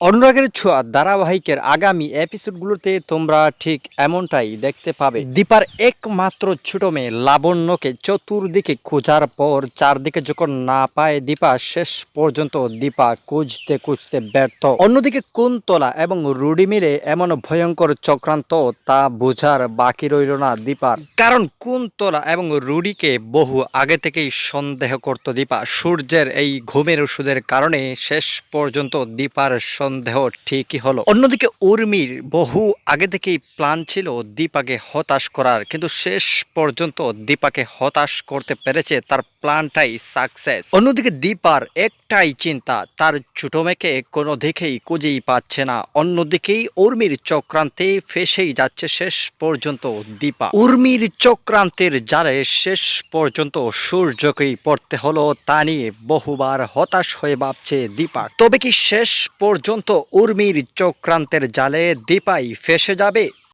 অনুরাগের ছোঁয়া ধারাবাহিকের আগামী এপিসোডগুলোতে তোমরা ঠিক এমনটাই দেখতে পাবে। দীপার একমাত্র ছোট মেয়ে লাবণ্যকে চতুর্দিকে খোঁজার পর চারদিকে যখন না পায় দীপা, শেষ পর্যন্ত দীপা খুঁজতে খুঁজতে ব্যর্থ। অন্যদিকে কুন্তলা এবং রুডি মিলে এমন ভয়ঙ্কর চক্রান্ত তা বোঝার বাকি রইল না দীপার। কারণ কুন্তলা এবং রুডিকে বহু আগে থেকেই সন্দেহ করত দীপা। সূর্যের এই ঘুমের ওষুধের কারণে শেষ পর্যন্ত দীপার সন্দেহ ঠিকই হলো। অন্যদিকে উর্মির বহু আগে থেকেই প্ল্যান ছিল দীপাকে হতাশ করার, কিন্তু শেষ পর্যন্ত দীপাকে হতাশ করতে পেরেছে, তার প্ল্যানটাই সাকসেস। অন্যদিকে দীপার একটাই চিন্তা, তার ছোট মেয়েকে কোনো দিকেই খুঁজেই পাচ্ছে না। অন্যদিকেই উর্মির চক্রান্তে ফেসেই যাচ্ছে শেষ পর্যন্ত দীপা। উর্মির চক্রান্তের জালে শেষ পর্যন্ত সূর্যকেই পড়তে হলো, তা নিয়ে বহুবার হতাশ হয়ে ভাবছে দীপা। তবে কি শেষ পর্যন্ত উর্মির চক্রান্তের জালে দীপাই ফেসে যাবে?